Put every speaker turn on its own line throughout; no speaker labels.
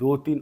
2-3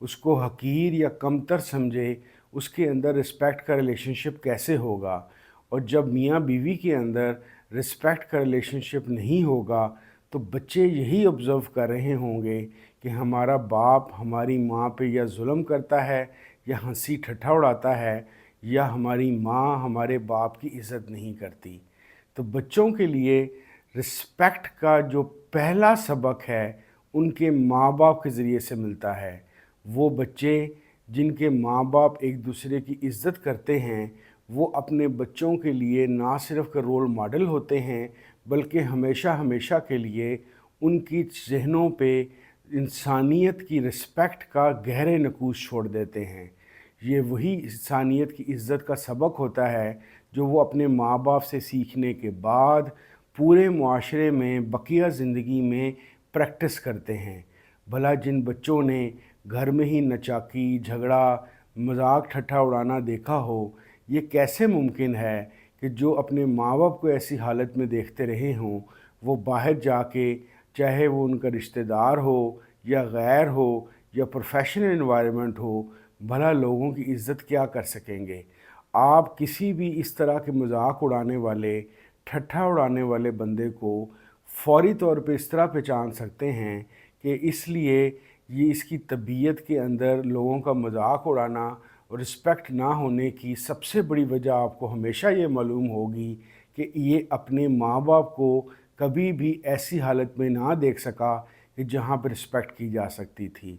اس کو حقیر یا کمتر سمجھے، اس کے اندر رسپیکٹ کا ریلیشن شپ کیسے ہوگا؟ اور جب میاں بیوی کے اندر رسپیکٹ کا ریلیشن شپ نہیں ہوگا تو بچے یہی آبزرو کر رہے ہوں گے کہ ہمارا باپ ہماری ماں پہ یا ظلم کرتا ہے یا ہنسی ٹھٹھا اڑاتا ہے، یا ہماری ماں ہمارے باپ کی عزت نہیں کرتی۔ تو بچوں کے لیے رسپیکٹ کا جو پہلا سبق ہے ان کے ماں باپ کے ذریعے سے ملتا ہے۔ وہ بچے جن کے ماں باپ ایک دوسرے کی عزت کرتے ہیں، وہ اپنے بچوں کے لیے نہ صرف کہ رول ماڈل ہوتے ہیں بلکہ ہمیشہ ہمیشہ کے لیے ان کی ذہنوں پہ انسانیت کی رسپیکٹ کا گہرے نقوش چھوڑ دیتے ہیں۔ یہ وہی انسانیت کی عزت کا سبق ہوتا ہے جو وہ اپنے ماں باپ سے سیکھنے کے بعد پورے معاشرے میں بقیہ زندگی میں پریکٹس کرتے ہیں۔ بھلا جن بچوں نے گھر میں ہی نچاکی، جھگڑا، مذاق ٹھٹھا اڑانا دیکھا ہو، یہ کیسے ممکن ہے کہ جو اپنے ماں باپ کو ایسی حالت میں دیکھتے رہے ہوں، وہ باہر جا کے چاہے وہ ان کا رشتہ دار ہو یا غیر ہو یا پروفیشنل انوائرمنٹ ہو، بھلا لوگوں کی عزت کیا کر سکیں گے؟ آپ کسی بھی اس طرح کے مذاق اڑانے والے، ٹھٹھا اڑانے والے بندے کو فوری طور پہ اس طرح پہچان سکتے ہیں کہ اس لیے یہ اس کی طبیعت کے اندر لوگوں کا مذاق اڑانا اور رسپیکٹ نہ ہونے کی سب سے بڑی وجہ آپ کو ہمیشہ یہ معلوم ہوگی کہ یہ اپنے ماں باپ کو کبھی بھی ایسی حالت میں نہ دیکھ سکا کہ جہاں پہ رسپیکٹ کی جا سکتی تھی۔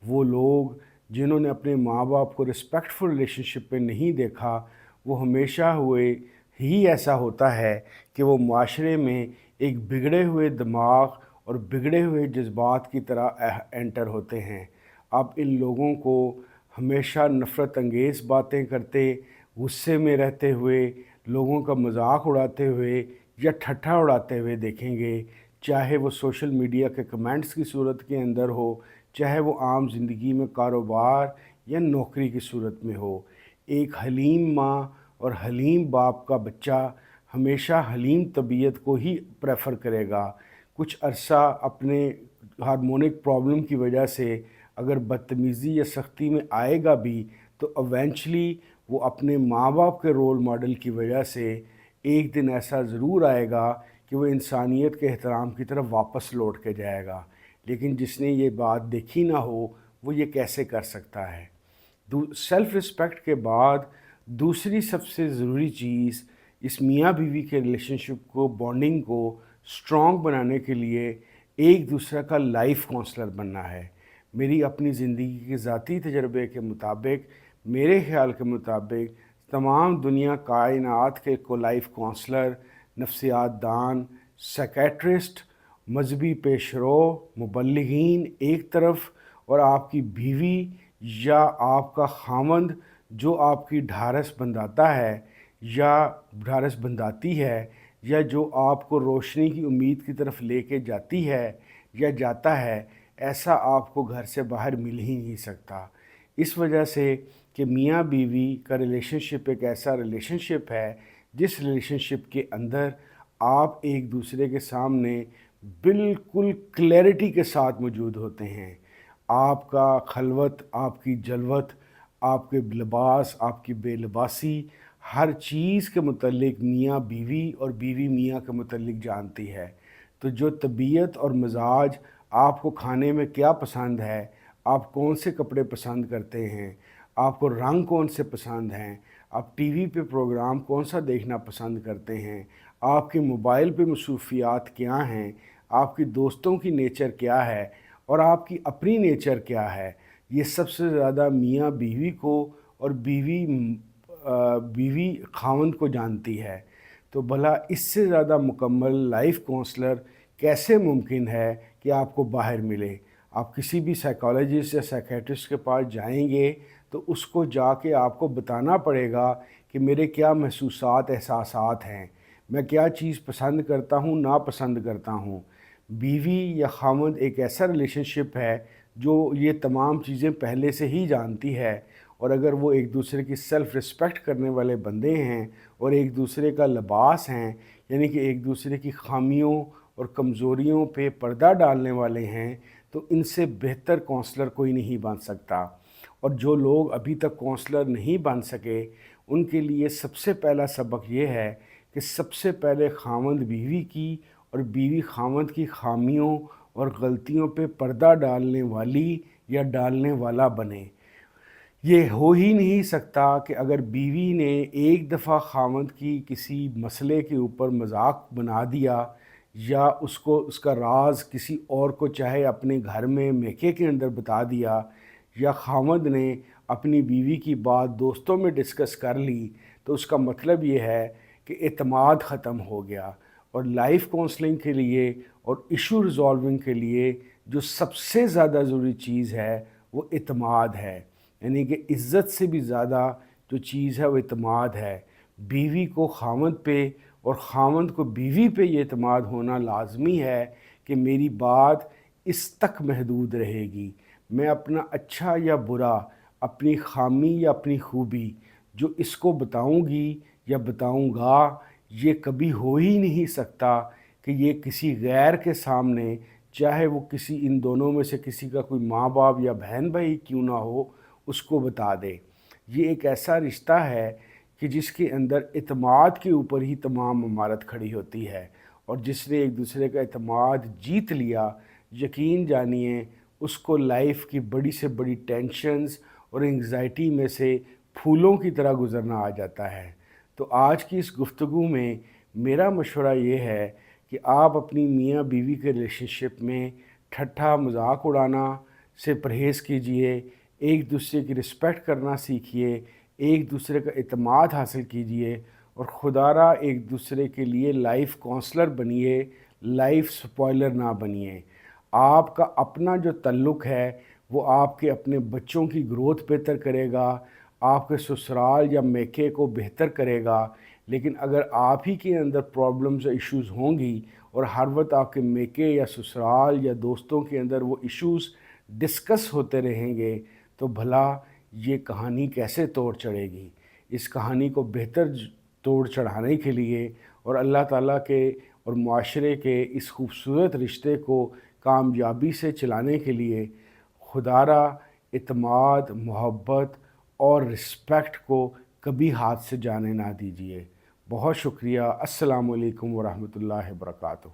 وہ لوگ جنہوں نے اپنے ماں باپ کو رسپیکٹفل ریلیشن شپ پہ نہیں دیکھا، وہ ہمیشہ ہوئے ہی ایسا ہوتا ہے کہ وہ معاشرے میں ایک بگڑے ہوئے دماغ اور بگڑے ہوئے جذبات کی طرح انٹر ہوتے ہیں۔ آپ ان لوگوں کو ہمیشہ نفرت انگیز باتیں کرتے، غصے میں رہتے ہوئے، لوگوں کا مذاق اڑاتے ہوئے یا ٹھٹھا اڑاتے ہوئے دیکھیں گے، چاہے وہ سوشل میڈیا کے کمنٹس کی صورت کے اندر ہو، چاہے وہ عام زندگی میں کاروبار یا نوکری کی صورت میں ہو۔ ایک حلیم ماں اور حلیم باپ کا بچہ ہمیشہ حلیم طبیعت کو ہی پریفر کرے گا۔ کچھ عرصہ اپنے ہارمونک پرابلم کی وجہ سے اگر بدتمیزی یا سختی میں آئے گا بھی تو ایونچولی وہ اپنے ماں باپ کے رول ماڈل کی وجہ سے ایک دن ایسا ضرور آئے گا کہ وہ انسانیت کے احترام کی طرف واپس لوٹ کے جائے گا۔ لیکن جس نے یہ بات دیکھی نہ ہو وہ یہ کیسے کر سکتا ہے؟ سیلف رسپیکٹ کے بعد دوسری سب سے ضروری چیز اس میاں بیوی کے ریلیشن شپ کو، بانڈنگ کو سٹرونگ بنانے کے لیے ایک دوسرے کا لائف کونسلر بننا ہے۔ میری اپنی زندگی کے ذاتی تجربے کے مطابق، میرے خیال کے مطابق، تمام دنیا کائنات کے کو لائف کونسلر، نفسیات دان، سائیکیٹرسٹ، مذہبی پیشرو، مبلغین ایک طرف، اور آپ کی بیوی یا آپ کا خاوند جو آپ کی ڈھارس بندھاتا ہے یا ڈھارس بندھاتی ہے، یا جو آپ کو روشنی کی امید کی طرف لے کے جاتی ہے یا جاتا ہے، ایسا آپ کو گھر سے باہر مل ہی نہیں سکتا۔ اس وجہ سے کہ میاں بیوی کا ریلیشن شپ ایک ایسا ریلیشن شپ ہے جس ریلیشن شپ کے اندر آپ ایک دوسرے کے سامنے بالکل کلیئرٹی کے ساتھ موجود ہوتے ہیں۔ آپ کا خلوت، آپ کی جلوت، آپ کے لباس، آپ کی بے لباسی، ہر چیز کے متعلق میاں بیوی اور بیوی میاں کے متعلق جانتی ہے۔ تو جو طبیعت اور مزاج، آپ کو کھانے میں کیا پسند ہے، آپ کون سے کپڑے پسند کرتے ہیں، آپ کو رنگ کون سے پسند ہیں، آپ ٹی وی پہ پروگرام کون سا دیکھنا پسند کرتے ہیں، آپ کے موبائل پہ مصروفیات کیا ہیں، آپ کی دوستوں کی نیچر کیا ہے اور آپ کی اپنی نیچر کیا ہے، یہ سب سے زیادہ میاں بیوی کو اور بیوی خاوند کو جانتی ہے۔ تو بھلا اس سے زیادہ مکمل لائف کونسلر کیسے ممکن ہے کہ آپ کو باہر ملے؟ آپ کسی بھی سائیکالوجسٹ یا سائیکیٹرسٹ کے پاس جائیں گے تو اس کو جا کے آپ کو بتانا پڑے گا کہ میرے کیا محسوسات، احساسات ہیں، میں کیا چیز پسند کرتا ہوں، ناپسند کرتا ہوں۔ بیوی یا خاوند ایک ایسا ریلیشن شپ ہے جو یہ تمام چیزیں پہلے سے ہی جانتی ہے، اور اگر وہ ایک دوسرے کی سیلف رسپیکٹ کرنے والے بندے ہیں اور ایک دوسرے کا لباس ہیں، یعنی کہ ایک دوسرے کی خامیوں اور کمزوریوں پہ پردہ ڈالنے والے ہیں، تو ان سے بہتر کونسلر کوئی نہیں بن سکتا۔ اور جو لوگ ابھی تک کونسلر نہیں بن سکے ان کے لیے سب سے پہلا سبق یہ ہے کہ سب سے پہلے خاوند بیوی کی اور بیوی خاوند کی خامیوں اور غلطیوں پہ پردہ ڈالنے والی یا ڈالنے والا بنے۔ یہ ہو ہی نہیں سکتا کہ اگر بیوی نے ایک دفعہ خاوند کی کسی مسئلے کے اوپر مذاق بنا دیا یا اس کا راز کسی اور کو چاہے اپنے گھر میں میکے کے اندر بتا دیا، یا خاوند نے اپنی بیوی کی بات دوستوں میں ڈسکس کر لی، تو اس کا مطلب یہ ہے کہ اعتماد ختم ہو گیا۔ اور لائف کونسلنگ کے لیے اور ایشو ریزالونگ کے لیے جو سب سے زیادہ ضروری چیز ہے وہ اعتماد ہے، یعنی کہ عزت سے بھی زیادہ جو چیز ہے وہ اعتماد ہے۔ بیوی کو خاوند پہ اور خاوند کو بیوی پہ یہ اعتماد ہونا لازمی ہے کہ میری بات اس تک محدود رہے گی، میں اپنا اچھا یا برا، اپنی خامی یا اپنی خوبی جو اس کو بتاؤں گی یا بتاؤں گا، یہ کبھی ہو ہی نہیں سکتا کہ یہ کسی غیر کے سامنے، چاہے وہ کسی ان دونوں میں سے کسی کا کوئی ماں باپ یا بہن بھائی کیوں نہ ہو، اس کو بتا دے۔ یہ ایک ایسا رشتہ ہے کہ جس کے اندر اعتماد کے اوپر ہی تمام عمارت کھڑی ہوتی ہے، اور جس نے ایک دوسرے کا اعتماد جیت لیا، یقین جانیے اس کو لائف کی بڑی سے بڑی ٹینشنز اور انگزائٹی میں سے پھولوں کی طرح گزرنا آ جاتا ہے۔ تو آج کی اس گفتگو میں میرا مشورہ یہ ہے کہ آپ اپنی میاں بیوی کے ریلیشن شپ میں ٹھٹھا مذاق اڑانا سے پرہیز کیجئے، ایک دوسرے کی رسپیکٹ کرنا سیکھیے، ایک دوسرے کا اعتماد حاصل کیجئے، اور خدا را ایک دوسرے کے لیے لائف کونسلر بنیے، لائف سپوائلر نہ بنیے۔ آپ کا اپنا جو تعلق ہے وہ آپ کے اپنے بچوں کی گروتھ بہتر کرے گا، آپ کے سسرال یا میکے کو بہتر کرے گا، لیکن اگر آپ ہی کے اندر پرابلمز اور ایشوز ہوں گی اور ہر وقت آپ کے میکے یا سسرال یا دوستوں کے اندر وہ ایشوز ڈسکس ہوتے رہیں گے تو بھلا یہ کہانی کیسے توڑ چڑھے گی؟ اس کہانی کو بہتر توڑ چڑھانے کے لیے اور اللہ تعالیٰ کے اور معاشرے کے اس خوبصورت رشتے کو کامیابی سے چلانے کے لیے خدا را اعتماد، محبت اور رسپیکٹ کو کبھی ہاتھ سے جانے نہ دیجیے۔ بہت شکریہ۔ السلام علیکم ورحمۃ اللہ وبرکاتہ۔